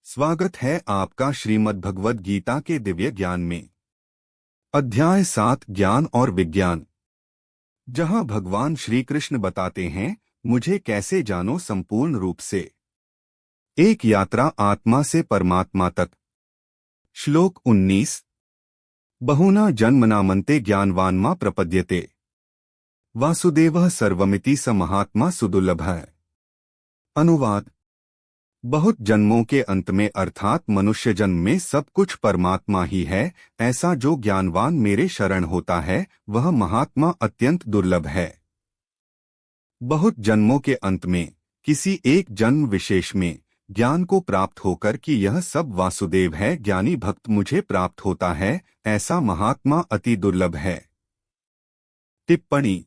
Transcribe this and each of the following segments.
स्वागत है आपका श्रीमद् भगवद गीता के दिव्य ज्ञान में। अध्याय 7 ज्ञान और विज्ञान, जहां भगवान श्री कृष्ण बताते हैं मुझे कैसे जानो संपूर्ण रूप से। एक यात्रा आत्मा से परमात्मा तक। श्लोक 19। बहुना जन्मनामन्ते ज्ञानवान्मा प्रपद्यते, वासुदेवः सर्वमिति स महात्मा सुदुर्लभः। अनुवाद। बहुत जन्मों के अंत में अर्थात मनुष्य जन्म में सब कुछ परमात्मा ही है, ऐसा जो ज्ञानवान मेरे शरण होता है वह महात्मा अत्यंत दुर्लभ है। बहुत जन्मों के अंत में किसी एक जन्म विशेष में ज्ञान को प्राप्त होकर कि यह सब वासुदेव है, ज्ञानी भक्त मुझे प्राप्त होता है, ऐसा महात्मा अति दुर्लभ है। टिप्पणी।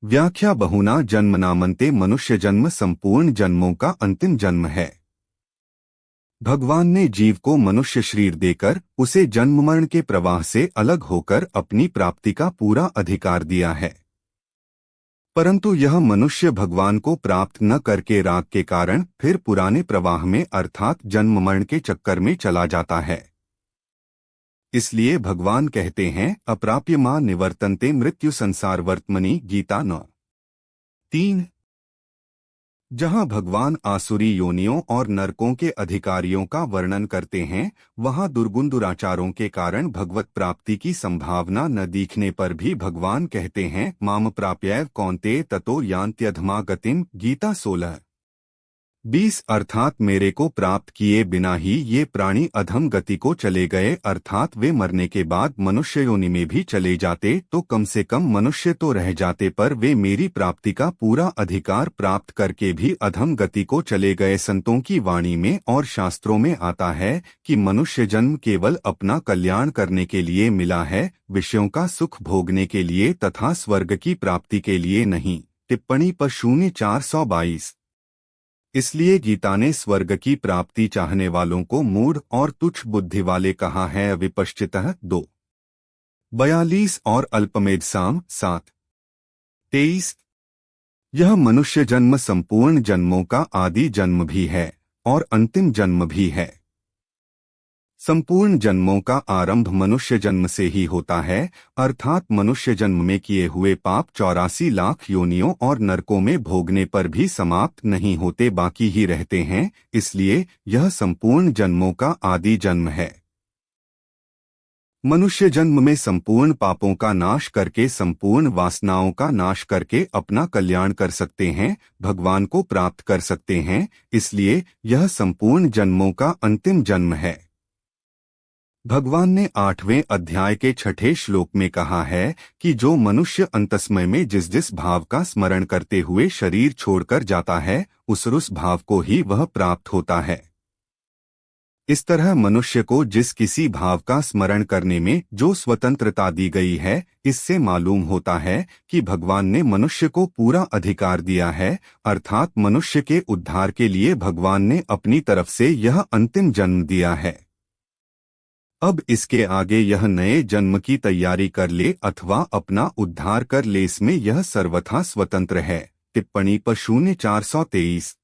व्याख्या। बहुना जन्मनामन्ते मनुष्य जन्म संपूर्ण जन्मों का अंतिम जन्म है। भगवान ने जीव को मनुष्य शरीर देकर उसे जन्म मरण के प्रवाह से अलग होकर अपनी प्राप्ति का पूरा अधिकार दिया है, परंतु यह मनुष्य भगवान को प्राप्त न करके राग के कारण फिर पुराने प्रवाह में अर्थात जन्म मरण के चक्कर में चला जाता है। इसलिए भगवान कहते हैं अप्राप्यमा निवर्तन्ते मृत्यु संसार वर्तमनि। गीता 9:3। जहां भगवान आसुरी योनियों और नरकों के अधिकारियों का वर्णन करते हैं, वहां दुर्गुण दुराचारों के कारण भगवत प्राप्ति की संभावना न दिखने पर भी भगवान कहते हैं माम प्राप्यैव कौन्तेय ततो यान्त्यधमा गतिम। गीता 16:20। अर्थात मेरे को प्राप्त किए बिना ही ये प्राणी अधम गति को चले गए, अर्थात वे मरने के बाद मनुष्य योनि में भी चले जाते तो कम से कम मनुष्य तो रह जाते, पर वे मेरी प्राप्ति का पूरा अधिकार प्राप्त करके भी अधम गति को चले गए। संतों की वाणी में और शास्त्रों में आता है कि मनुष्य जन्म केवल अपना कल्याण करने के लिए मिला है, विषयों का सुख भोगने के लिए तथा स्वर्ग की प्राप्ति के लिए नहीं। टिप्पणी पर 0422। इसलिए गीता ने स्वर्ग की प्राप्ति चाहने वालों को मूढ़ और तुच्छ बुद्धि वाले कहा है। अविपश्चितः 2:42 और अल्पमेध साम 7:23। यह मनुष्य जन्म संपूर्ण जन्मों का आदि जन्म भी है और अंतिम जन्म भी है। संपूर्ण जन्मों का आरंभ मनुष्य जन्म से ही होता है, अर्थात मनुष्य जन्म में किए हुए पाप 84 लाख योनियों और नरकों में भोगने पर भी समाप्त नहीं होते, बाकी ही रहते हैं। इसलिए यह संपूर्ण जन्मों का आदि जन्म है। मनुष्य जन्म में संपूर्ण पापों का नाश करके, संपूर्ण वासनाओं का नाश करके अपना कल्याण कर सकते हैं, भगवान को प्राप्त कर सकते हैं। इसलिए यह संपूर्ण जन्मों का अंतिम जन्म है। भगवान ने 8वें अध्याय के 6ठे श्लोक में कहा है कि जो मनुष्य अंतस्मय में जिस जिस भाव का स्मरण करते हुए शरीर छोड़कर जाता है, उस भाव को ही वह प्राप्त होता है। इस तरह मनुष्य को जिस किसी भाव का स्मरण करने में जो स्वतंत्रता दी गई है, इससे मालूम होता है कि भगवान ने मनुष्य को पूरा अधिकार दिया है, अर्थात मनुष्य के उद्धार के लिए भगवान ने अपनी तरफ से यह अंतिम जन्म दिया है। अब इसके आगे यह नए जन्म की तैयारी कर ले अथवा अपना उद्धार कर ले, इसमें यह सर्वथा स्वतंत्र है। टिप्पणी पर 0423।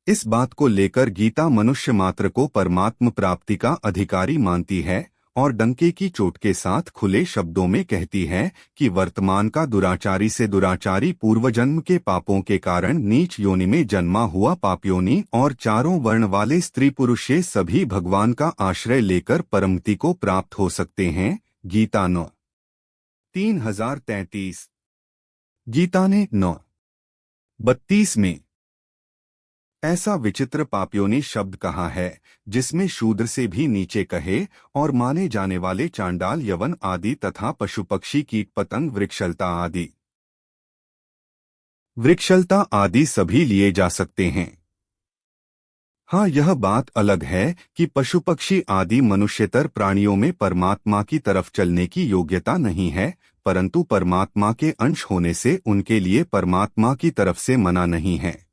इस बात को लेकर गीता मनुष्य मात्र को परमात्म प्राप्ति का अधिकारी मानती है और डंके की चोट के साथ खुले शब्दों में कहती है कि वर्तमान का दुराचारी से दुराचारी पूर्व जन्म के पापों के कारण नीच योनि में जन्मा हुआ पापयोनि और चारों वर्ण वाले स्त्री पुरुष ये सभी भगवान का आश्रय लेकर परमति को प्राप्त हो सकते हैं। गीता 9:3033। गीता ने 9:32 में ऐसा विचित्र पापयोनि शब्द कहा है जिसमें शूद्र से भी नीचे कहे और माने जाने वाले चांडाल, यवन आदि तथा पशु पक्षी कीट पतंग वृक्षलता आदि सभी लिए जा सकते हैं। हाँ, यह बात अलग है कि पशु पक्षी आदि मनुष्यतर प्राणियों में परमात्मा की तरफ चलने की योग्यता नहीं है, परंतु परमात्मा के अंश होने से उनके लिए परमात्मा की तरफ से मना नहीं है।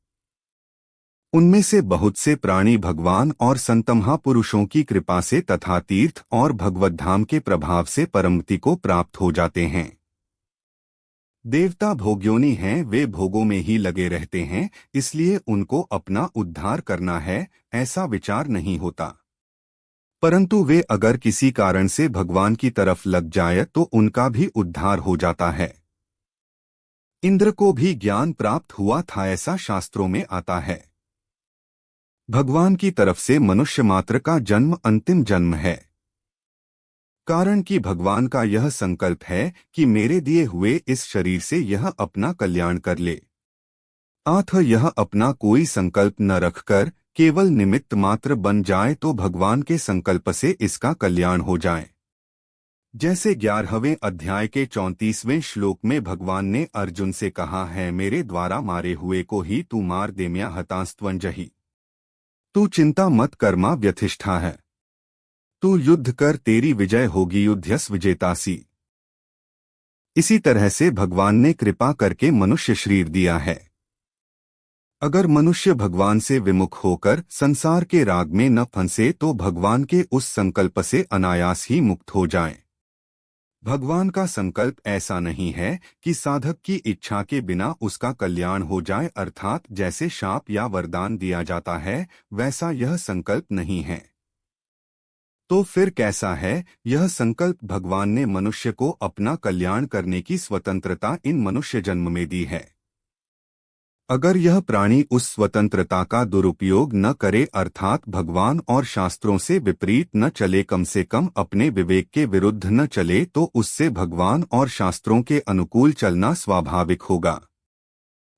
उनमें से बहुत से प्राणी भगवान और संत महापुरुषों की कृपा से तथा तीर्थ और भगवत धाम के प्रभाव से परमति को प्राप्त हो जाते हैं। देवता भोग्योनि हैं, वे भोगों में ही लगे रहते हैं, इसलिए उनको अपना उद्धार करना है ऐसा विचार नहीं होता। परंतु वे अगर किसी कारण से भगवान की तरफ लग जाए तो उनका भी उद्धार हो जाता है। इंद्र को भी ज्ञान प्राप्त हुआ था ऐसा शास्त्रों में आता है। भगवान की तरफ से मनुष्य मात्र का जन्म अंतिम जन्म है, कारण कि भगवान का यह संकल्प है कि मेरे दिए हुए इस शरीर से यह अपना कल्याण कर ले। अतः यह अपना कोई संकल्प न रखकर केवल निमित्त मात्र बन जाए तो भगवान के संकल्प से इसका कल्याण हो जाए। जैसे 11वें अध्याय के 34वें श्लोक में भगवान ने अर्जुन से कहा है, मेरे द्वारा मारे हुए को ही तू मार देम्या हतांस्त्वंजहि। तू चिंता मत कर्मा व्यथिष्ठा है, तू युद्ध कर तेरी विजय होगी, युद्धस विजेतासी। इसी तरह से भगवान ने कृपा करके मनुष्य शरीर दिया है। अगर मनुष्य भगवान से विमुख होकर संसार के राग में न फंसे तो भगवान के उस संकल्प से अनायास ही मुक्त हो जाए। भगवान का संकल्प ऐसा नहीं है कि साधक की इच्छा के बिना उसका कल्याण हो जाए, अर्थात जैसे शाप या वरदान दिया जाता है वैसा यह संकल्प नहीं है। तो फिर कैसा है यह संकल्प? भगवान ने मनुष्य को अपना कल्याण करने की स्वतंत्रता इन मनुष्य जन्म में दी है। अगर यह प्राणी उस स्वतंत्रता का दुरुपयोग न करे, अर्थात भगवान और शास्त्रों से विपरीत न चले, कम से कम अपने विवेक के विरुद्ध न चले, तो उससे भगवान और शास्त्रों के अनुकूल चलना स्वाभाविक होगा।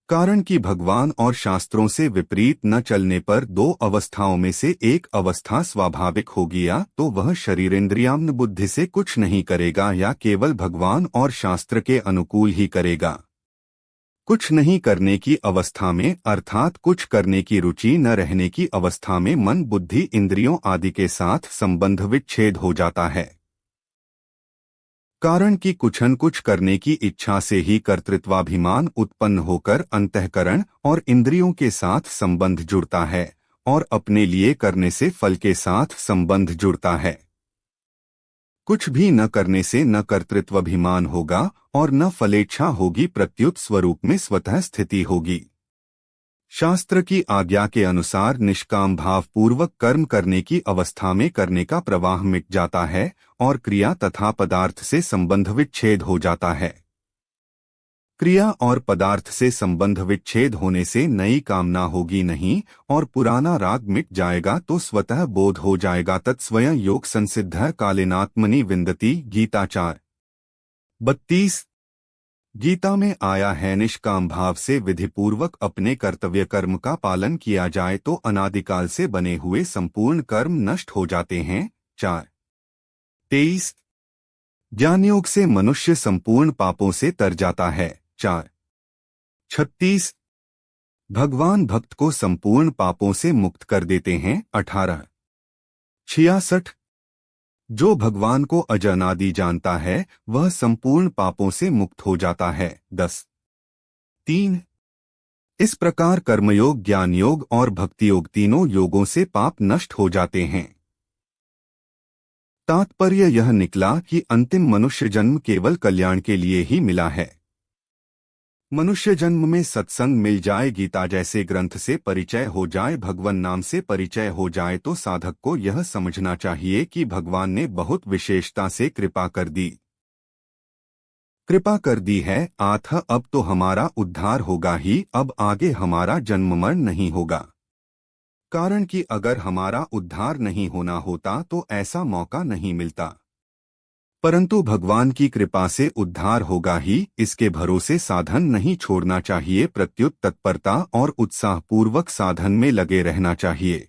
कारण कि भगवान और शास्त्रों से विपरीत न चलने पर दो अवस्थाओं में से एक अवस्था स्वाभाविक होगी, या तो वह शरीरेंद्रियाम्न बुद्धि से कुछ नहीं करेगा या केवल भगवान और शास्त्र के अनुकूल ही करेगा। कुछ नहीं करने की अवस्था में, अर्थात कुछ करने की रुचि न रहने की अवस्था में मन, बुद्धि, इंद्रियों आदि के साथ संबंध विच्छेद हो जाता है। कारण कि कुछन कुछ करने की इच्छा से ही कर्तृत्वाभिमान उत्पन्न होकर अंतःकरण और इंद्रियों के साथ संबंध जुड़ता है, और अपने लिए करने से फल के साथ संबंध जुड़ता है। कुछ भी न करने से न कर्तृत्वाभिमान होगा और न फलेच्छा होगी, प्रत्युत स्वरूप में स्वतः स्थिति होगी। शास्त्र की आज्ञा के अनुसार निष्काम भाव पूर्वक कर्म करने की अवस्था में करने का प्रवाह मिट जाता है और क्रिया तथा पदार्थ से संबंध विच्छेद हो जाता है। क्रिया और पदार्थ से संबंध विच्छेद होने से नई कामना होगी नहीं और पुराना राग मिट जाएगा तो स्वतः बोध हो जाएगा। तत्स्वयं योग संसिद्ध कालेनात्मनि विन्दति। गीता 4:32। गीता में आया है, निष्काम भाव से विधिपूर्वक अपने कर्तव्य कर्म का पालन किया जाए तो अनादिकाल से बने हुए संपूर्ण कर्म नष्ट हो जाते हैं। 4:23। ज्ञानयोग से मनुष्य संपूर्ण पापों से तर जाता है। 4:36। भगवान भक्त को संपूर्ण पापों से मुक्त कर देते हैं। 18:66। जो भगवान को अजनादि जानता है वह संपूर्ण पापों से मुक्त हो जाता है। 10:3। इस प्रकार कर्मयोग, ज्ञान योग और भक्ति योग तीनों योगों से पाप नष्ट हो जाते हैं। तात्पर्य यह निकला कि अंतिम मनुष्य जन्म केवल कल्याण के लिए ही मिला है। मनुष्य जन्म में सत्संग मिल जाए, गीता जैसे ग्रंथ से परिचय हो जाए, भगवान नाम से परिचय हो जाए तो साधक को यह समझना चाहिए कि भगवान ने बहुत विशेषता से कृपा कर दी है। अतः अब तो हमारा उद्धार होगा ही, अब आगे हमारा जन्म मरण नहीं होगा। कारण कि अगर हमारा उद्धार नहीं होना होता तो ऐसा मौका नहीं मिलता, परंतु भगवान की कृपा से उद्धार होगा ही, इसके भरोसे साधन नहीं छोड़ना चाहिए, प्रत्युत तत्परता और उत्साहपूर्वक साधन में लगे रहना चाहिए।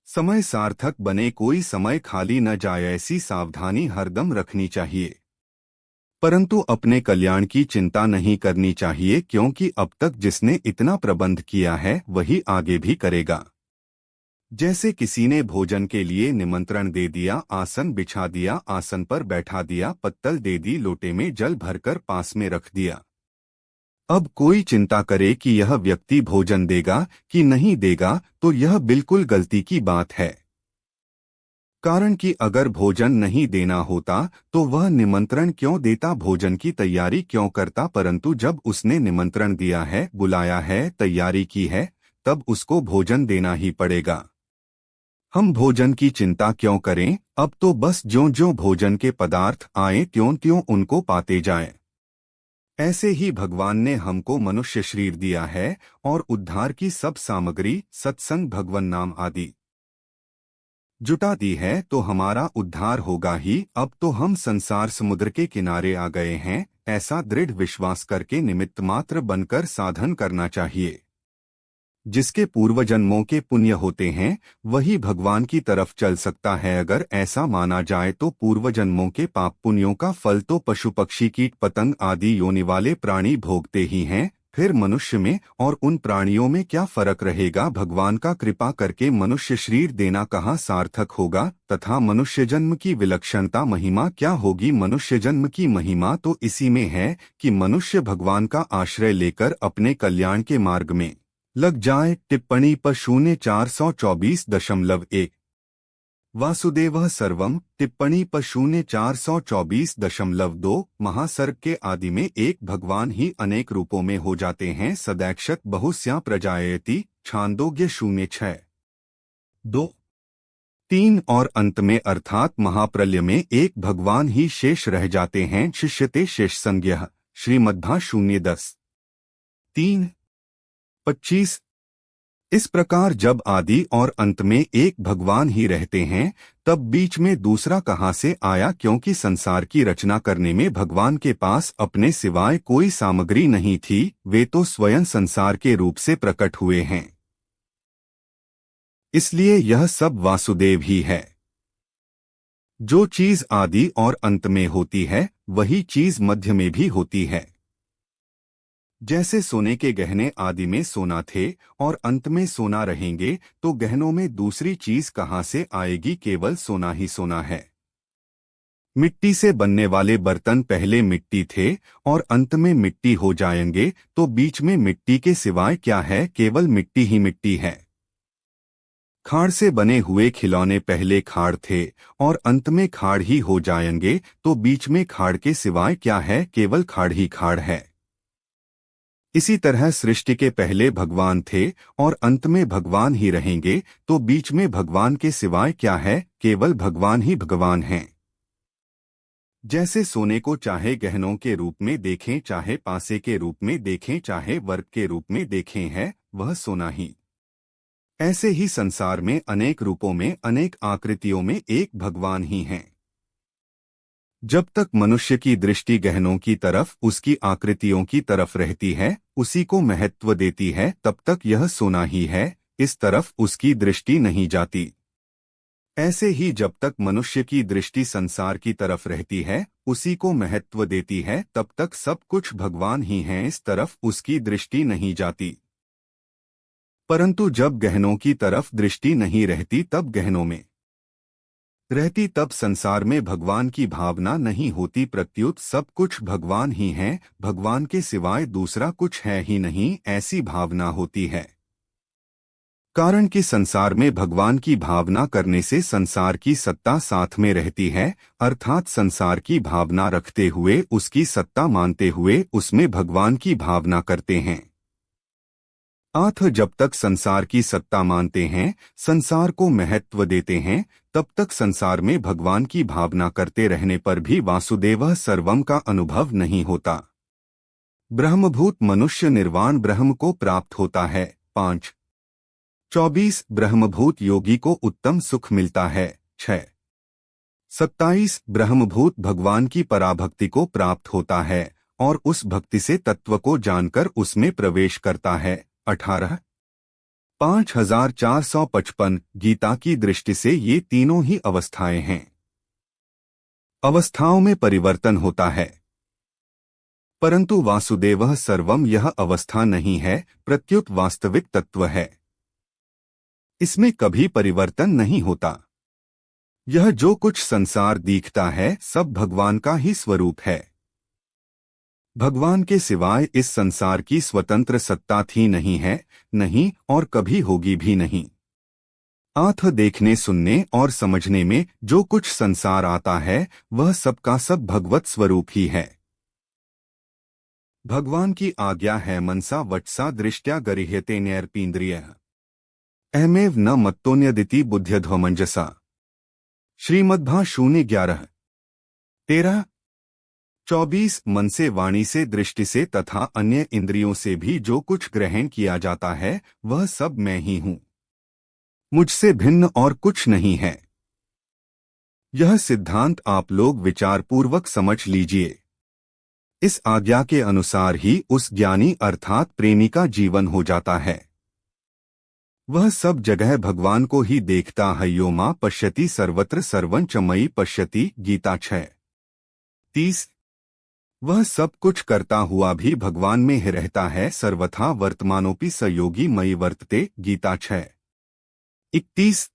समय सार्थक बने, कोई समय खाली न जाए, ऐसी सावधानी हरदम रखनी चाहिए। परंतु अपने कल्याण की चिंता नहीं करनी चाहिए, क्योंकि अब तक जिसने इतना प्रबंध किया है वही आगे भी करेगा। जैसे किसी ने भोजन के लिए निमंत्रण दे दिया, आसन बिछा दिया, आसन पर बैठा दिया, पत्तल दे दी, लोटे में जल भरकर पास में रख दिया। अब कोई चिंता करे कि यह व्यक्ति भोजन देगा कि नहीं देगा तो यह बिल्कुल गलती की बात है। कारण कि अगर भोजन नहीं देना होता तो वह निमंत्रण क्यों देता, भोजन की तैयारी क्यों करता। परंतु जब उसने निमंत्रण दिया है, बुलाया है, तैयारी की है, तब उसको भोजन देना ही पड़ेगा। हम भोजन की चिंता क्यों करें, अब तो बस ज्यों ज्यों भोजन के पदार्थ आए त्यों त्यों उनको पाते जाएं। ऐसे ही भगवान ने हमको मनुष्य शरीर दिया है और उद्धार की सब सामग्री सत्संग, भगवन नाम आदि जुटा दी है तो हमारा उद्धार होगा ही। अब तो हम संसार समुद्र के किनारे आ गए हैं, ऐसा दृढ़ विश्वास करके निमित्त मात्र बनकर साधन करना चाहिए। जिसके पूर्व जन्मों के पुण्य होते हैं वही भगवान की तरफ चल सकता है। अगर ऐसा माना जाए तो पूर्व जन्मों के पाप पुण्यों का फल तो पशु पक्षी कीट पतंग आदि योनि वाले प्राणी भोगते ही हैं, फिर मनुष्य में और उन प्राणियों में क्या फर्क रहेगा। भगवान का कृपा करके मनुष्य शरीर देना कहाँ सार्थक होगा, तथा मनुष्य जन्म की विलक्षणता महिमा क्या होगी। मनुष्य जन्म की महिमा तो इसी में है कि मनुष्य भगवान का आश्रय लेकर अपने कल्याण के मार्ग में लग जाए। टिप्पणी पर 0424.1 वासुदेवः सर्वम। टिप्पणी पर 0424.2 महासर्ग के आदि में एक भगवान ही अनेक रूपों में हो जाते हैं। सदैक्षत बहुस्या प्रजायति। छांदोग्य 06:2-3 और अंत में अर्थात महाप्रलय में एक भगवान ही शेष रह जाते हैं। शिष्यते शेष संज्ञः। श्रीमद्भा 0:10-3-25। इस प्रकार जब आदि और अंत में एक भगवान ही रहते हैं तब बीच में दूसरा कहाँ से आया, क्योंकि संसार की रचना करने में भगवान के पास अपने सिवाय कोई सामग्री नहीं थी, वे तो स्वयं संसार के रूप से प्रकट हुए हैं। इसलिए यह सब वासुदेव ही है। जो चीज आदि और अंत में होती है वही चीज मध्य में भी होती है। जैसे सोने के गहने आदि में सोना थे और अंत में सोना रहेंगे, तो गहनों में दूसरी चीज कहाँ से आएगी, केवल सोना ही सोना है। मिट्टी से बनने वाले बर्तन पहले मिट्टी थे और अंत में मिट्टी हो जाएंगे, तो बीच में मिट्टी के सिवाय क्या है, केवल मिट्टी ही मिट्टी है। खाड़ से बने हुए खिलौने पहले खाड़ थे और अंत में खाड़ ही हो जाएंगे, तो बीच में खाड़ के सिवाय क्या है, केवल खाड़ ही खाड़ है। इसी तरह सृष्टि के पहले भगवान थे और अंत में भगवान ही रहेंगे, तो बीच में भगवान के सिवाय क्या है, केवल भगवान ही भगवान हैं। जैसे सोने को चाहे गहनों के रूप में देखें, चाहे पासे के रूप में देखें, चाहे वर्क के रूप में देखें, है वह सोना ही। ऐसे ही संसार में अनेक रूपों में अनेक आकृतियों में एक भगवान ही हैं। जब तक मनुष्य की दृष्टि गहनों की तरफ, उसकी आकृतियों की तरफ रहती है, उसी को महत्व देती है, तब तक यह सोना ही है, इस तरफ उसकी दृष्टि नहीं जाती। ऐसे ही जब तक मनुष्य की दृष्टि संसार की तरफ रहती है, उसी को महत्व देती है, तब तक सब कुछ भगवान ही हैं, इस तरफ उसकी दृष्टि नहीं जाती। परंतु जब गहनों की तरफ दृष्टि नहीं रहती, तब गहनों में रहती, तब संसार में भगवान की भावना नहीं होती। प्रत्युत सब कुछ भगवान ही हैं, भगवान के सिवाय दूसरा कुछ है ही नहीं, ऐसी भावना होती है। कारण कि संसार में भगवान की भावना करने से संसार की सत्ता साथ में रहती है, अर्थात संसार की भावना रखते हुए, उसकी सत्ता मानते हुए उसमें भगवान की भावना करते हैं। जब तक संसार की सत्ता मानते हैं, संसार को महत्व देते हैं, तब तक संसार में भगवान की भावना करते रहने पर भी वासुदेवः सर्वम का अनुभव नहीं होता। ब्रह्मभूत मनुष्य निर्वाण ब्रह्म को प्राप्त होता है। 5:24 ब्रह्मभूत योगी को उत्तम सुख मिलता है। 6:27 ब्रह्मभूत भगवान की पराभक्ति को प्राप्त होता है और उस भक्ति से तत्व को जानकर उसमें प्रवेश करता है। 18:5455 गीता की दृष्टि से ये तीनों ही अवस्थाएं हैं। अवस्थाओं में परिवर्तन होता है, परंतु वासुदेवः सर्वम यह अवस्था नहीं है, प्रत्युत वास्तविक तत्व है। इसमें कभी परिवर्तन नहीं होता। यह जो कुछ संसार दिखता है सब भगवान का ही स्वरूप है। भगवान के सिवाय इस संसार की स्वतंत्र सत्ता थी नहीं है, नहीं और कभी होगी भी नहीं। आंख देखने, सुनने और समझने में जो कुछ संसार आता है वह सबका सब भगवत स्वरूप ही है। भगवान की आज्ञा है मनसा वचसा दृष्टया गरिह्यते नैर्पीन्द्रियः अहमेव न मत्तोन्यदिति बुद्ध्यध्वमंजसा। श्रीमद्भा 0:11-13। मन से, वाणी से, दृष्टि से तथा अन्य इंद्रियों से भी जो कुछ ग्रहण किया जाता है वह सब मैं ही हूँ, मुझसे भिन्न और कुछ नहीं है। यह सिद्धांत आप लोग विचारपूर्वक समझ लीजिए। इस आज्ञा के अनुसार ही उस ज्ञानी अर्थात प्रेमी का जीवन हो जाता है। वह सब जगह भगवान को ही देखता है। यो मां पश्यति सर्वत्र सर्वं च मयि पश्यति। गीता 6:30। वह सब कुछ करता हुआ भी भगवान में ही रहता है। सर्वथा वर्तमानोपि स योगी मयि वर्तते। गीता 6:31।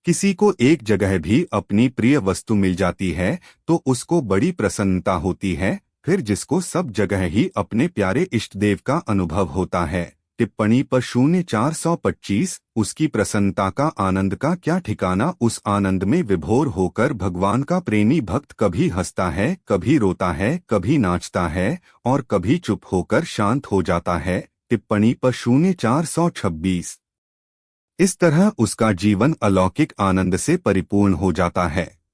किसी को एक जगह भी अपनी प्रिय वस्तु मिल जाती है तो उसको बड़ी प्रसन्नता होती है। फिर जिसको सब जगह ही अपने प्यारे इष्टदेव का अनुभव होता है। टिप्पणी पर 0:425। उसकी प्रसन्नता का, आनंद का क्या ठिकाना। उस आनंद में विभोर होकर भगवान का प्रेमी भक्त कभी हंसता है, कभी रोता है, कभी नाचता है और कभी चुप होकर शांत हो जाता है। टिप्पणी पर 0:426। इस तरह उसका जीवन अलौकिक आनंद से परिपूर्ण हो जाता है।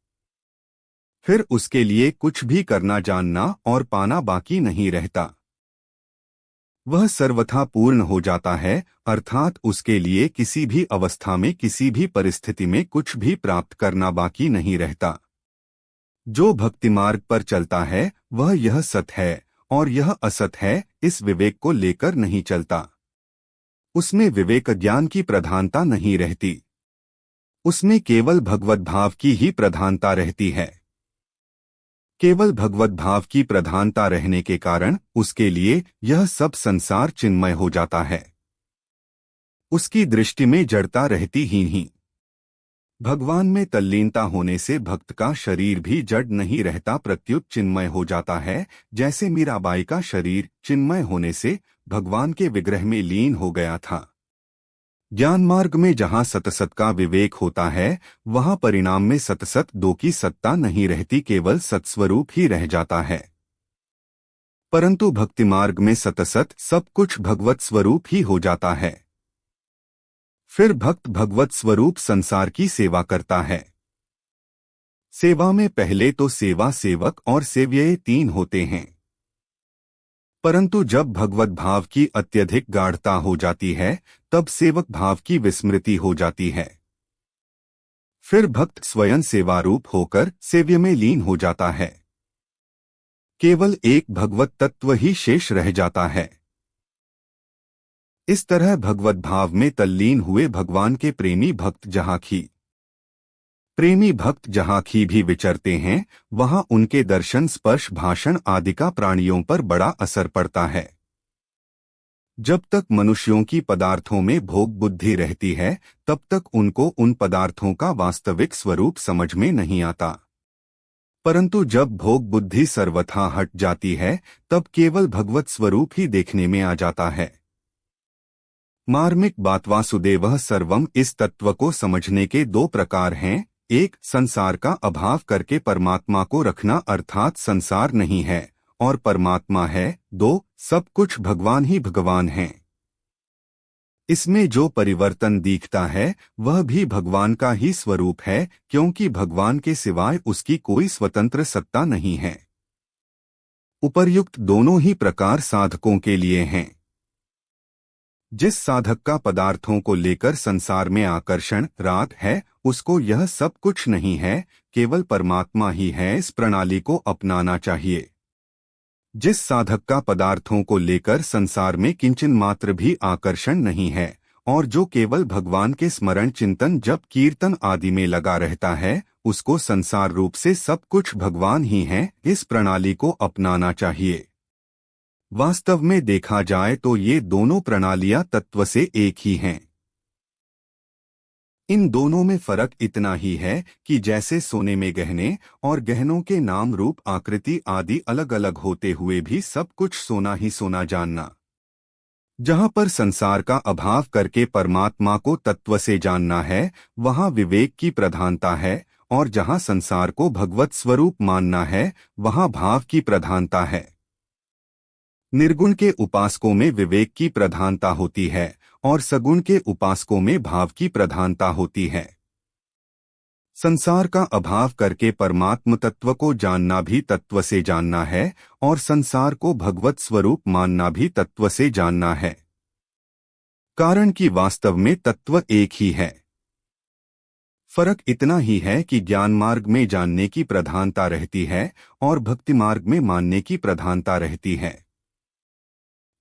फिर उसके लिए कुछ भी करना, जानना और पाना बाकी नहीं रहता। वह सर्वथा पूर्ण हो जाता है, अर्थात उसके लिए किसी भी अवस्था में, किसी भी परिस्थिति में कुछ भी प्राप्त करना बाकी नहीं रहता। जो भक्ति मार्ग पर चलता है वह यह सत है और यह असत है, इस विवेक को लेकर नहीं चलता। उसमें विवेक ज्ञान की प्रधानता नहीं रहती, उसमें केवल भगवत भाव की ही प्रधानता रहती है। केवल भगवत भाव की प्रधानता रहने के कारण उसके लिए यह सब संसार चिन्मय हो जाता है। उसकी दृष्टि में जड़ता रहती ही नहीं। भगवान में तल्लीनता होने से भक्त का शरीर भी जड़ नहीं रहता, प्रत्युत चिन्मय हो जाता है। जैसे मीराबाई का शरीर चिन्मय होने से भगवान के विग्रह में लीन हो गया था। ज्ञान मार्ग में जहाँ सतसत का विवेक होता है वहाँ परिणाम में सतसत दो की सत्ता नहीं रहती, केवल सत्स्वरूप ही रह जाता है। परंतु भक्ति मार्ग में सतसत सब कुछ भगवत स्वरूप ही हो जाता है। फिर भक्त भगवत स्वरूप संसार की सेवा करता है। सेवा में पहले तो सेवा, सेवक और सेव्य तीन होते हैं। परंतु जब भगवत भाव की अत्यधिक गाढ़ता हो जाती है तब सेवक भाव की विस्मृति हो जाती है। फिर भक्त स्वयं सेवारूप होकर सेव्य में लीन हो जाता है। केवल एक भगवत तत्व ही शेष रह जाता है। इस तरह भगवत भाव में तल्लीन हुए भगवान के प्रेमी भक्त जहाँ की भी विचरते हैं वहाँ उनके दर्शन, स्पर्श, भाषण आदि का प्राणियों पर बड़ा असर पड़ता है। जब तक मनुष्यों की पदार्थों में भोग बुद्धि रहती है तब तक उनको उन पदार्थों का वास्तविक स्वरूप समझ में नहीं आता। परंतु जब भोग बुद्धि सर्वथा हट जाती है तब केवल भगवत स्वरूप ही देखने में आ जाता है। मार्मिक बात, वासुदेवः सर्वम्। इस तत्व को समझने के दो प्रकार हैं। एक, संसार का अभाव करके परमात्मा को रखना अर्थात संसार नहीं है और परमात्मा है। दो, सब कुछ भगवान ही भगवान है। इसमें जो परिवर्तन दिखता है वह भी भगवान का ही स्वरूप है, क्योंकि भगवान के सिवाय उसकी कोई स्वतंत्र सत्ता नहीं है। उपर्युक्त दोनों ही प्रकार साधकों के लिए हैं। जिस साधक का पदार्थों को लेकर संसार में आकर्षण, राग है, उसको यह सब कुछ नहीं है, केवल परमात्मा ही है, इस प्रणाली को अपनाना चाहिए। जिस साधक का पदार्थों को लेकर संसार में किंचन मात्र भी आकर्षण नहीं है और जो केवल भगवान के स्मरण, चिंतन, जप, कीर्तन आदि में लगा रहता है, उसको संसार रूप से सब कुछ भगवान ही है, इस प्रणाली को अपनाना चाहिए। वास्तव में देखा जाए तो ये दोनों प्रणालियां तत्व से एक ही हैं। इन दोनों में फर्क इतना ही है कि जैसे सोने में गहने और गहनों के नाम, रूप, आकृति आदि अलग अलग होते हुए भी सब कुछ सोना ही सोना जानना। जहाँ पर संसार का अभाव करके परमात्मा को तत्व से जानना है, वहाँ विवेक की प्रधानता है, और जहाँ संसार को भगवत स्वरूप मानना है, वहाँ भाव की प्रधानता है। निर्गुण के उपासकों में विवेक की प्रधानता होती है और सगुण के उपासकों में भाव की प्रधानता होती है। संसार का अभाव करके परमात्म तत्व को जानना भी तत्व से जानना है और संसार को भगवत स्वरूप मानना भी तत्व से जानना है, कारण कि वास्तव में तत्व एक ही है। फर्क इतना ही है कि ज्ञान मार्ग में जानने की प्रधानता रहती है और भक्ति मार्ग में मानने की प्रधानता रहती है।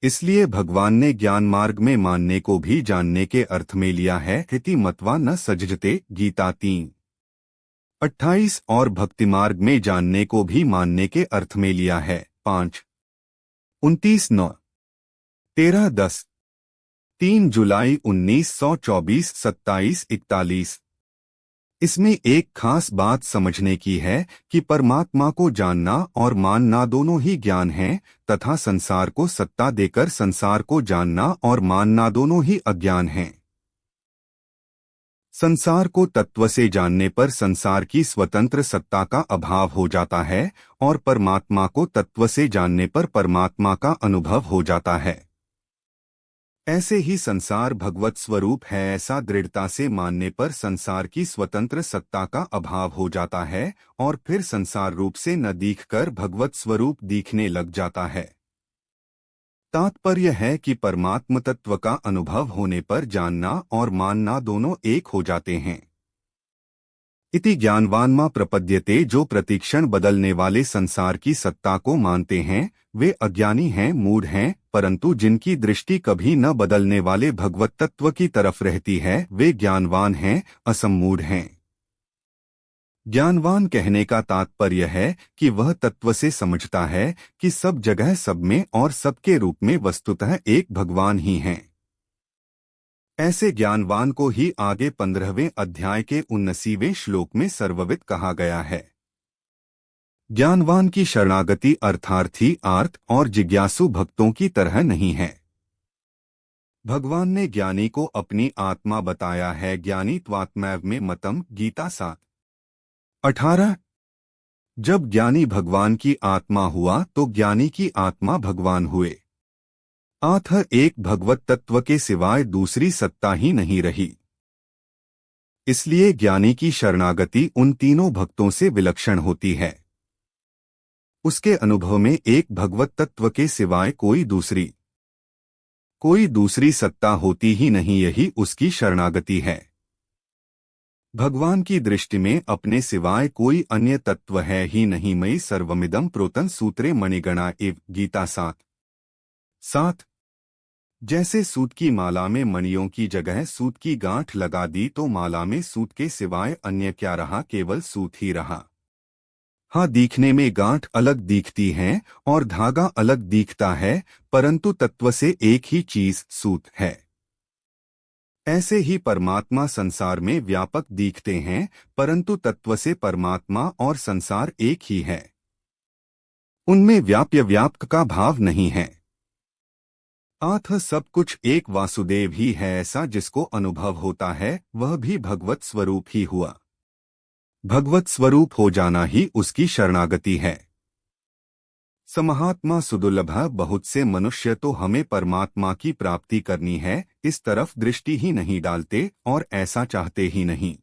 इसलिए भगवान ने ज्ञान मार्ग में मानने को भी जानने के अर्थ में लिया है, इति मत्वा न सजजते, गीता 3:28, और भक्ति मार्ग में जानने को भी मानने के अर्थ में लिया है, 5:29, 9, 13-10, 3 जुलाई 1924, 27-41। इसमें एक खास बात समझने की है कि परमात्मा को जानना और मानना दोनों ही ज्ञान हैं, तथा संसार को सत्ता देकर संसार को जानना और मानना दोनों ही अज्ञान हैं। संसार को तत्व से जानने पर संसार की स्वतंत्र सत्ता का अभाव हो जाता है और परमात्मा को तत्व से जानने पर परमात्मा का अनुभव हो जाता है। ऐसे ही संसार भगवत स्वरूप है ऐसा दृढ़ता से मानने पर संसार की स्वतंत्र सत्ता का अभाव हो जाता है और फिर संसार रूप से न दिखकर भगवत स्वरूप दिखने लग जाता है। तात्पर्य है कि परमात्म तत्व का अनुभव होने पर जानना और मानना दोनों एक हो जाते हैं। इति ज्ञानवान्मा प्रपद्यते, जो प्रतिक्षण बदलने वाले संसार की सत्ता को मानते हैं वे अज्ञानी हैं, मूढ़ हैं, परंतु जिनकी दृष्टि कभी न बदलने वाले भगवत तत्व की तरफ रहती है वे ज्ञानवान हैं, असम्मूढ़ हैं। ज्ञानवान कहने का तात्पर्य है कि वह तत्व से समझता है कि सब जगह सब में और सबके रूप में वस्तुतः एक भगवान ही हैं। ऐसे ज्ञानवान को ही आगे 15वें अध्याय के 19वें श्लोक में सर्वविद कहा गया है। ज्ञानवान की शरणागति अर्थार्थी, आर्त और जिज्ञासु भक्तों की तरह नहीं है। भगवान ने ज्ञानी को अपनी आत्मा बताया है, ज्ञानी त्वात्मैव में मतम, गीता 7:18। जब ज्ञानी भगवान की आत्मा हुआ तो ज्ञानी की आत्मा भगवान हुए। आथ एक भगवत तत्व के सिवाय दूसरी सत्ता ही नहीं रही। इसलिए ज्ञानी की शरणागति उन तीनों भक्तों से विलक्षण होती है। उसके अनुभव में एक भगवत तत्व के सिवाय कोई दूसरी सत्ता होती ही नहीं, यही उसकी शरणागति है। भगवान की दृष्टि में अपने सिवाय कोई अन्य तत्व है ही नहीं। मयि सर्वमिदं प्रोतं सूत्रे मणिगणा इव, गीता 7:7। जैसे सूत की माला में मणियों की जगह सूत की गांठ लगा दी तो माला में सूत के सिवाय अन्य क्या रहा, केवल सूत ही रहा। हाँ, दिखने में गांठ अलग दिखती हैं और धागा अलग दिखता है, परंतु तत्व से एक ही चीज सूत है। ऐसे ही परमात्मा संसार में व्यापक दिखते हैं, परंतु तत्व से परमात्मा और संसार एक ही है। उनमें व्याप्य का भाव नहीं है। आथ सब कुछ एक वासुदेव ही है, ऐसा जिसको अनुभव होता है वह भी भगवत स्वरूप ही हुआ। भगवत स्वरूप हो जाना ही उसकी शरणागति है। समहात्मा सुदुर्लभ, बहुत से मनुष्य तो हमें परमात्मा की प्राप्ति करनी है इस तरफ दृष्टि ही नहीं डालते और ऐसा चाहते ही नहीं।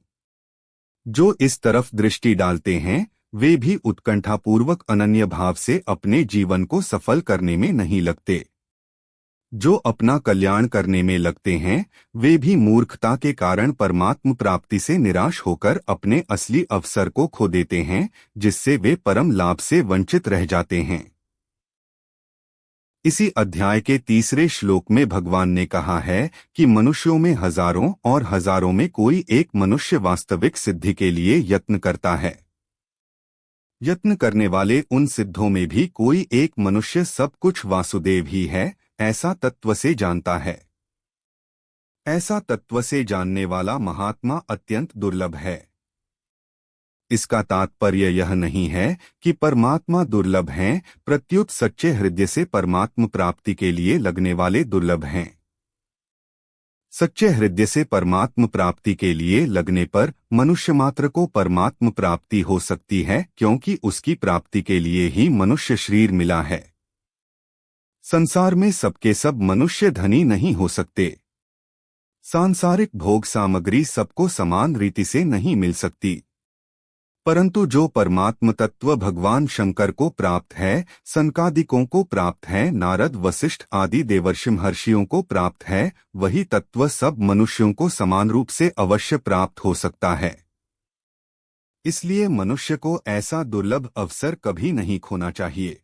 जो इस तरफ दृष्टि डालते हैं वे भी उत्कंठापूर्वक अनन्य भाव से अपने जीवन को सफल करने में नहीं लगते। जो अपना कल्याण करने में लगते हैं वे भी मूर्खता के कारण परमात्म प्राप्ति से निराश होकर अपने असली अवसर को खो देते हैं, जिससे वे परम लाभ से वंचित रह जाते हैं। इसी अध्याय के 3 श्लोक में भगवान ने कहा है कि मनुष्यों में हजारों और हजारों में कोई एक मनुष्य वास्तविक सिद्धि के लिए यत्न करता है। यत्न करने वाले उन सिद्धों में भी कोई एक मनुष्य सब कुछ वासुदेव ही है ऐसा तत्व से जानता है। ऐसा तत्व से जानने वाला महात्मा अत्यंत दुर्लभ है। इसका तात्पर्य यह नहीं है कि परमात्मा दुर्लभ हैं, प्रत्युत सच्चे हृदय से परमात्म प्राप्ति के लिए लगने वाले दुर्लभ हैं। सच्चे हृदय से परमात्म प्राप्ति के लिए लगने पर मनुष्य मात्र को परमात्म प्राप्ति हो सकती है, क्योंकि उसकी प्राप्ति के लिए ही मनुष्य शरीर मिला है। संसार में सबके सब मनुष्य धनी नहीं हो सकते। सांसारिक भोग सामग्री सबको समान रीति से नहीं मिल सकती, परंतु जो परमात्म तत्व भगवान शंकर को प्राप्त है, सनकादिकों को प्राप्त है, नारद वशिष्ठ आदि देवर्षि महर्षियों को प्राप्त है, वही तत्व सब मनुष्यों को समान रूप से अवश्य प्राप्त हो सकता है। इसलिए मनुष्य को ऐसा दुर्लभ अवसर कभी नहीं खोना चाहिए।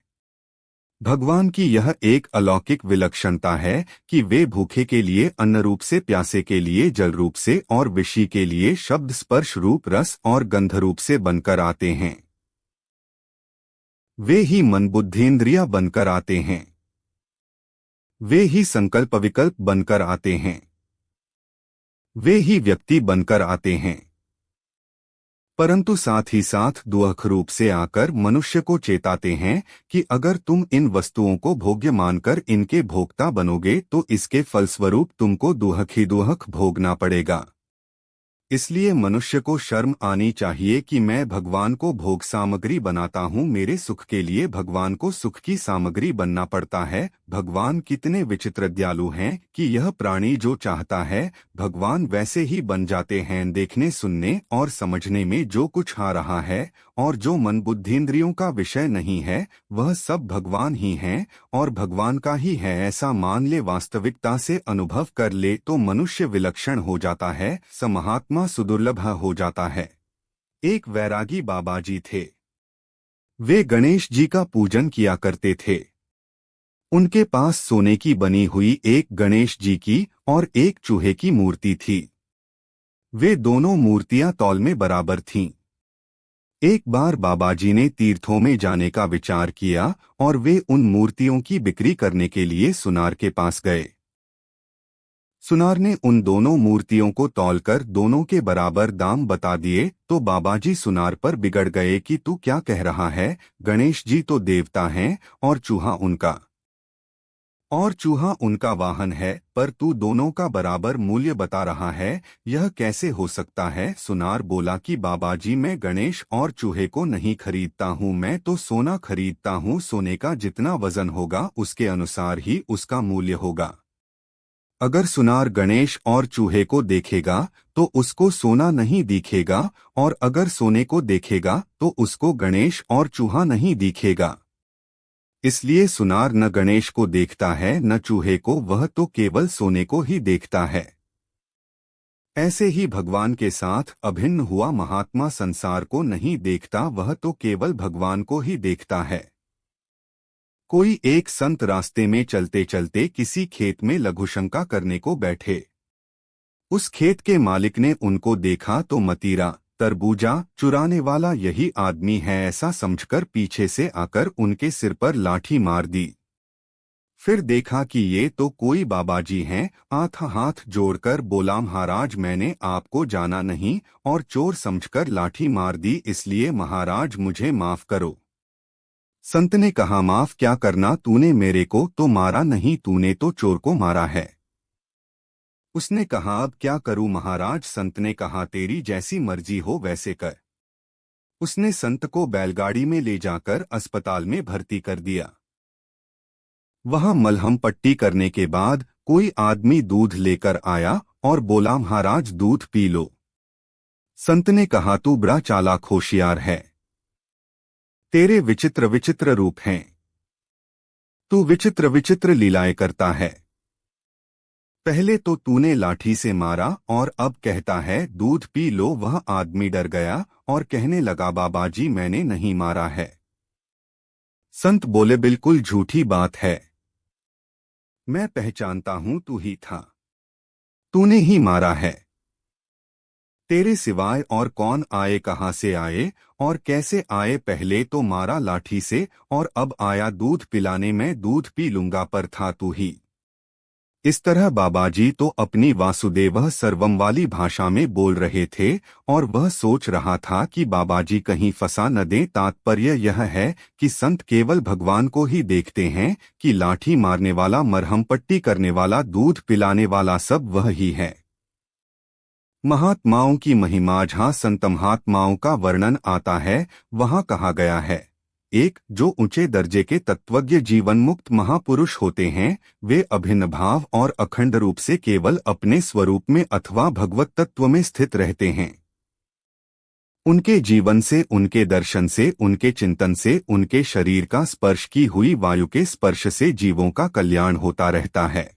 भगवान की यह एक अलौकिक विलक्षणता है कि वे भूखे के लिए अन्न रूप से, प्यासे के लिए जल रूप से और विषी के लिए शब्द स्पर्श रूप रस और गंध रूप से बनकर आते हैं। वे ही मन बुद्धीन्द्रिया बनकर आते हैं। वे ही संकल्प विकल्प बनकर आते हैं। वे ही व्यक्ति बनकर आते हैं, परंतु साथ ही साथ दुख रूप से आकर मनुष्य को चेताते हैं कि अगर तुम इन वस्तुओं को भोग्य मानकर इनके भोक्ता बनोगे तो इसके फलस्वरूप तुमको दुख ही दुख भोगना पड़ेगा। इसलिए मनुष्य को शर्म आनी चाहिए कि मैं भगवान को भोग सामग्री बनाता हूँ, मेरे सुख के लिए भगवान को सुख की सामग्री बनना पड़ता है। भगवान कितने विचित्र दयालु हैं कि यह प्राणी जो चाहता है भगवान वैसे ही बन जाते हैं। देखने, सुनने और समझने में जो कुछ आ रहा है और जो मन बुद्धीन्द्रियों का विषय नहीं है वह सब भगवान ही हैं और भगवान का ही है, ऐसा मान ले, वास्तविकता से अनुभव कर ले तो मनुष्य विलक्षण हो जाता है, समहात्मा सुदुर्लभ हो जाता है। एक वैरागी बाबा जी थे। वे गणेश जी का पूजन किया करते थे। उनके पास सोने की बनी हुई एक गणेश जी की और एक चूहे की मूर्ति थी। वे दोनों मूर्तियां तौल में बराबर थीं। एक बार बाबा जी ने तीर्थों में जाने का विचार किया और वे उन मूर्तियों की बिक्री करने के लिए सुनार के पास गए। सुनार ने उन दोनों मूर्तियों को तौलकर दोनों के बराबर दाम बता दिए तो बाबा जी सुनार पर बिगड़ गए कि तू क्या कह रहा है, गणेश जी तो देवता हैं और चूहा उनका वाहन है, पर तू दोनों का बराबर मूल्य बता रहा है, यह कैसे हो सकता है। सुनार बोला कि बाबा जी मैं गणेश और चूहे को नहीं खरीदता हूँ, मैं तो सोना खरीदता हूँ। सोने का जितना वजन होगा उसके अनुसार ही उसका मूल्य होगा। अगर सुनार गणेश और चूहे को देखेगा तो उसको सोना नहीं दिखेगा और अगर सोने को देखेगा तो उसको गणेश और चूहा नहीं दिखेगा। इसलिए सुनार न गणेश को देखता है न चूहे को, वह तो केवल सोने को ही देखता है। ऐसे ही भगवान के साथ अभिन्न हुआ महात्मा संसार को नहीं देखता, वह तो केवल भगवान को ही देखता है। कोई एक संत रास्ते में चलते चलते किसी खेत में लघुशंका करने को बैठे। उस खेत के मालिक ने उनको देखा तो मतीरा, तरबूजा चुराने वाला यही आदमी है ऐसा समझकर पीछे से आकर उनके सिर पर लाठी मार दी। फिर देखा कि ये तो कोई बाबा जी हैं, हाथ जोड़कर बोला महाराज मैंने आपको जाना नहीं और चोर समझकर लाठी मार दी, इसलिए महाराज मुझे माफ करो। संत ने कहा माफ क्या करना, तूने मेरे को तो मारा नहीं, तूने तो चोर को मारा है। उसने कहा अब क्या करूं महाराज। संत ने कहा तेरी जैसी मर्जी हो वैसे कर। उसने संत को बैलगाड़ी में ले जाकर अस्पताल में भर्ती कर दिया। वहां मलहम पट्टी करने के बाद कोई आदमी दूध लेकर आया और बोला महाराज दूध पी लो। संत ने कहा तू बड़ा चालाक होशियार है, तेरे विचित्र विचित्र रूप हैं, तू विचित्र विचित्र लीलाएं करता है। पहले तो तूने लाठी से मारा और अब कहता है दूध पी लो। वह आदमी डर गया और कहने लगा बाबा जी मैंने नहीं मारा है। संत बोले बिल्कुल झूठी बात है, मैं पहचानता हूं तू ही था, तूने ही मारा है। तेरे सिवाय और कौन आए, कहां से आए और कैसे आए, पहले तो मारा लाठी से और अब आया दूध पिलाने, मैं दूध पी लूंगा पर था तू ही। इस तरह बाबाजी तो अपनी वासुदेवः सर्वम वाली भाषा में बोल रहे थे और वह सोच रहा था कि बाबाजी कहीं फंसा न दें। तात्पर्य यह है कि संत केवल भगवान को ही देखते हैं कि लाठी मारने वाला, मरहम पट्टी करने वाला, दूध पिलाने वाला सब वह ही है। महात्माओं की महिमा, जहाँ संत महात्माओं का वर्णन आता है वहाँ कहा गया है, एक जो ऊंचे दर्जे के तत्वज्ञ जीवन मुक्त महापुरुष होते हैं, वे अभिन्न भाव और अखंड रूप से केवल अपने स्वरूप में अथवा भगवत तत्व में स्थित रहते हैं। उनके जीवन से, उनके दर्शन से, उनके चिंतन से, उनके शरीर का स्पर्श की हुई वायु के स्पर्श से जीवों का कल्याण होता रहता है।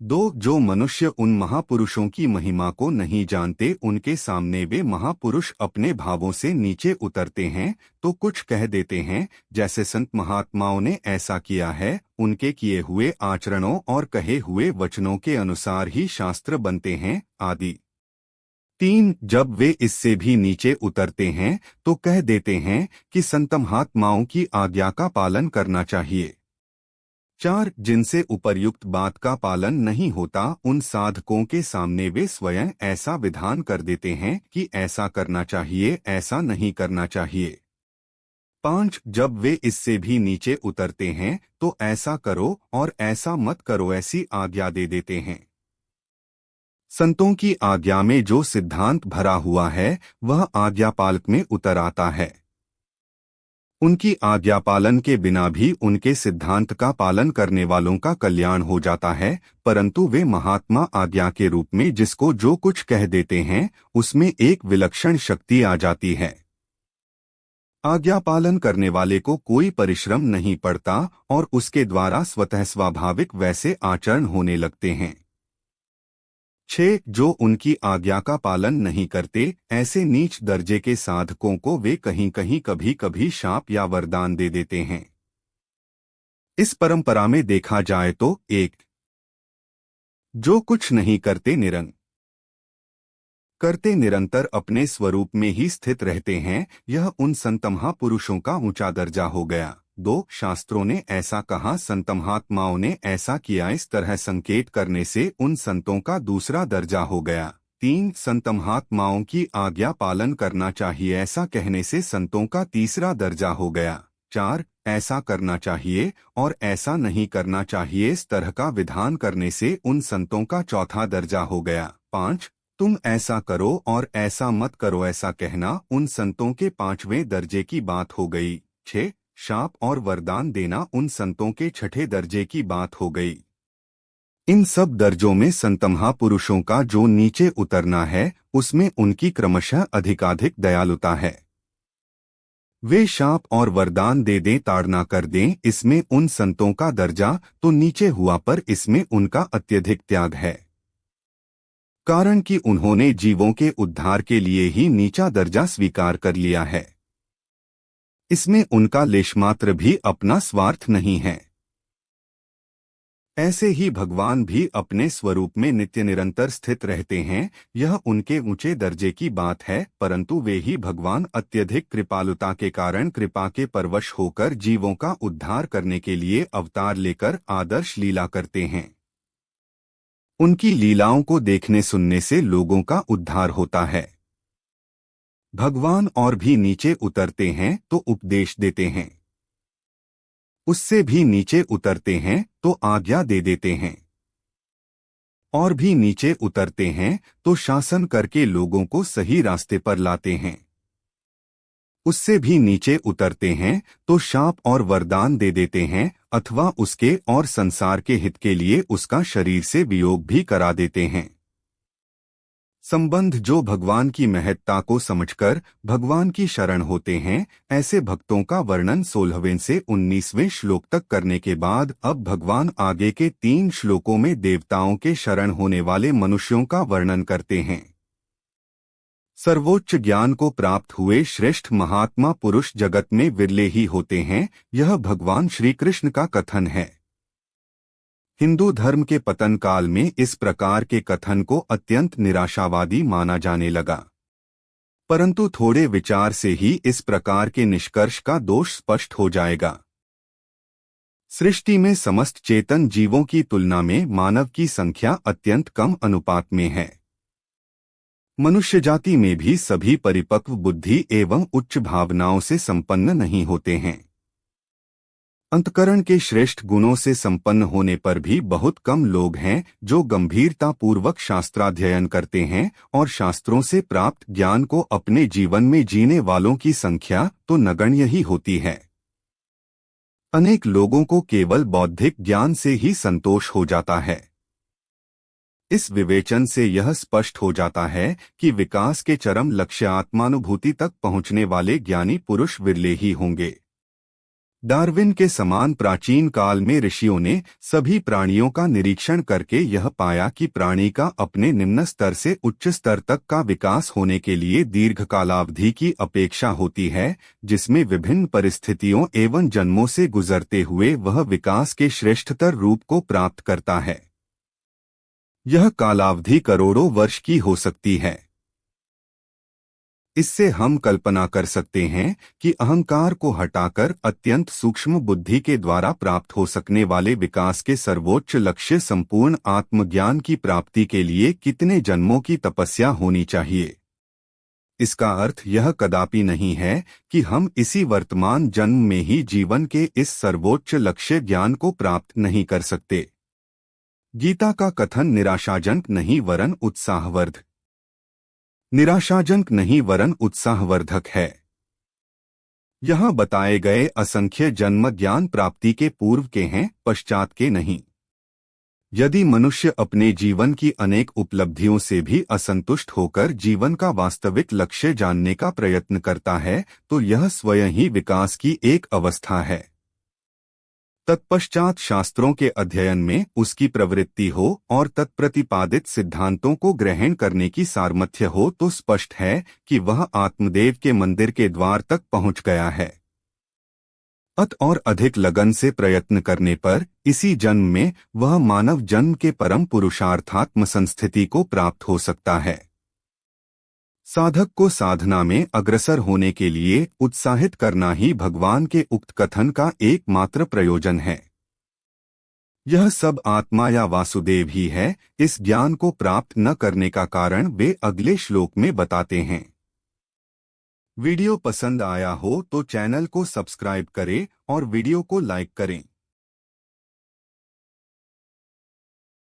दो जो मनुष्य उन महापुरुषों की महिमा को नहीं जानते, उनके सामने वे महापुरुष अपने भावों से नीचे उतरते हैं तो कुछ कह देते हैं, जैसे संत महात्माओं ने ऐसा किया है, उनके किए हुए आचरणों और कहे हुए वचनों के अनुसार ही शास्त्र बनते हैं आदि। तीन जब वे इससे भी नीचे उतरते हैं तो कह देते हैं कि संत महात्माओं की आज्ञा का पालन करना चाहिए। चार जिनसे उपर्युक्त बात का पालन नहीं होता, उन साधकों के सामने वे स्वयं ऐसा विधान कर देते हैं कि ऐसा करना चाहिए, ऐसा नहीं करना चाहिए। पांच जब वे इससे भी नीचे उतरते हैं तो ऐसा करो और ऐसा मत करो ऐसी आज्ञा दे देते हैं। संतों की आज्ञा में जो सिद्धांत भरा हुआ है वह आज्ञा पालक में उतर आता है। उनकी आज्ञा पालन के बिना भी उनके सिद्धांत का पालन करने वालों का कल्याण हो जाता है, परंतु वे महात्मा आज्ञा के रूप में जिसको जो कुछ कह देते हैं उसमें एक विलक्षण शक्ति आ जाती है। आज्ञा पालन करने वाले को कोई परिश्रम नहीं पड़ता और उसके द्वारा स्वतः स्वाभाविक वैसे आचरण होने लगते हैं। 6 जो उनकी आज्ञा का पालन नहीं करते, ऐसे नीच दर्जे के साधकों को वे कहीं कहीं कभी कभी शाप या वरदान दे देते हैं। इस परंपरा में देखा जाए तो एक जो कुछ नहीं करते निरंतर अपने स्वरूप में ही स्थित रहते हैं, यह उन संत महापुरुषों का ऊंचा दर्जा हो गया। 2 शास्त्रों ने ऐसा कहा, संत महात्माओं ने ऐसा किया, इस तरह संकेत करने से उन संतों का दूसरा दर्जा हो गया। 3 संत महात्माओं की आज्ञा पालन करना चाहिए, ऐसा कहने से संतों का तीसरा दर्जा हो गया। 4 ऐसा करना चाहिए और ऐसा नहीं करना चाहिए, इस तरह का विधान करने से उन संतों का चौथा दर्जा हो गया। 5 तुम ऐसा करो और ऐसा मत करो, ऐसा कहना उन संतों के 5वें दर्जे की बात हो गई। 6 शाप और वरदान देना उन संतों के 6ठे दर्जे की बात हो गई। इन सब दर्जों में संत महापुरुषों का जो नीचे उतरना है उसमें उनकी क्रमशः अधिकाधिक दयालुता है। वे शाप और वरदान दे दें, ताड़ना कर दें, इसमें उन संतों का दर्जा तो नीचे हुआ, पर इसमें उनका अत्यधिक त्याग है, कारण कि उन्होंने जीवों के उद्धार के लिए ही नीचा दर्जा स्वीकार कर लिया है। इसमें उनका लेशमात्र भी अपना स्वार्थ नहीं है। ऐसे ही भगवान भी अपने स्वरूप में नित्य निरंतर स्थित रहते हैं, यह उनके ऊंचे दर्जे की बात है, परंतु वे ही भगवान अत्यधिक कृपालुता के कारण कृपा के परवश होकर जीवों का उद्धार करने के लिए अवतार लेकर आदर्श लीला करते हैं। उनकी लीलाओं को देखने सुनने से लोगों का उद्धार होता है। भगवान और भी नीचे उतरते हैं तो उपदेश देते हैं, उससे भी नीचे उतरते हैं तो आज्ञा दे देते हैं, और भी नीचे उतरते हैं तो शासन करके लोगों को सही रास्ते पर लाते हैं। उससे भी नीचे उतरते हैं तो शाप और वरदान दे देते हैं, अथवा उसके और संसार के हित के लिए उसका शरीर से वियोग भी करा देते हैं। संबंध जो भगवान की महत्ता को समझकर भगवान की शरण होते हैं, ऐसे भक्तों का वर्णन 16वें से 19वें श्लोक तक करने के बाद अब भगवान आगे के 3 श्लोकों में देवताओं के शरण होने वाले मनुष्यों का वर्णन करते हैं। सर्वोच्च ज्ञान को प्राप्त हुए श्रेष्ठ महात्मा पुरुष जगत में विरले ही होते हैं, यह भगवान श्री कृष्ण का कथन है। हिंदू धर्म के पतन काल में इस प्रकार के कथन को अत्यंत निराशावादी माना जाने लगा, परंतु थोड़े विचार से ही इस प्रकार के निष्कर्ष का दोष स्पष्ट हो जाएगा। सृष्टि में समस्त चेतन जीवों की तुलना में मानव की संख्या अत्यंत कम अनुपात में है। मनुष्य जाति में भी सभी परिपक्व बुद्धि एवं उच्च भावनाओं से संपन्न नहीं होते हैं। अंतकरण के श्रेष्ठ गुणों से संपन्न होने पर भी बहुत कम लोग हैं जो गंभीरता पूर्वक शास्त्राध्ययन करते हैं, और शास्त्रों से प्राप्त ज्ञान को अपने जीवन में जीने वालों की संख्या तो नगण्य ही होती है। अनेक लोगों को केवल बौद्धिक ज्ञान से ही संतोष हो जाता है। इस विवेचन से यह स्पष्ट हो जाता है कि विकास के चरम लक्ष्य आत्मानुभूति तक पहुंचने वाले ज्ञानी पुरुष विरले ही होंगे। डार्विन के समान प्राचीन काल में ऋषियों ने सभी प्राणियों का निरीक्षण करके यह पाया कि प्राणी का अपने निम्न स्तर से उच्च स्तर तक का विकास होने के लिए दीर्घकालावधि की अपेक्षा होती है, जिसमें विभिन्न परिस्थितियों एवं जन्मों से गुजरते हुए वह विकास के श्रेष्ठतर रूप को प्राप्त करता है। यह कालावधि करोड़ों वर्ष की हो सकती है। इससे हम कल्पना कर सकते हैं कि अहंकार को हटाकर अत्यंत सूक्ष्म बुद्धि के द्वारा प्राप्त हो सकने वाले विकास के सर्वोच्च लक्ष्य संपूर्ण आत्मज्ञान की प्राप्ति के लिए कितने जन्मों की तपस्या होनी चाहिए। इसका अर्थ यह कदापि नहीं है कि हम इसी वर्तमान जन्म में ही जीवन के इस सर्वोच्च लक्ष्य ज्ञान को प्राप्त नहीं कर सकते। गीता का कथन निराशाजनक नहीं वरन उत्साहवर्धक, निराशाजनक नहीं वरन उत्साहवर्धक है। यहाँ बताए गए असंख्य जन्म ज्ञान प्राप्ति के पूर्व के हैं, पश्चात के नहीं। यदि मनुष्य अपने जीवन की अनेक उपलब्धियों से भी असंतुष्ट होकर जीवन का वास्तविक लक्ष्य जानने का प्रयत्न करता है, तो यह स्वयं ही विकास की एक अवस्था है। तत्पश्चात शास्त्रों के अध्ययन में उसकी प्रवृत्ति हो और तत्प्रतिपादित सिद्धांतों को ग्रहण करने की सामर्थ्य हो तो स्पष्ट है कि वह आत्मदेव के मंदिर के द्वार तक पहुंच गया है। और अधिक लगन से प्रयत्न करने पर इसी जन्म में वह मानव जन्म के परम पुरुषार्थात्म संस्थिति को प्राप्त हो सकता है। साधक को साधना में अग्रसर होने के लिए उत्साहित करना ही भगवान के उक्त कथन का एकमात्र प्रयोजन है। यह सब आत्मा या वासुदेव ही है। इस ज्ञान को प्राप्त न करने का कारण वे अगले श्लोक में बताते हैं। वीडियो पसंद आया हो तो चैनल को सब्सक्राइब करें और वीडियो को लाइक करें।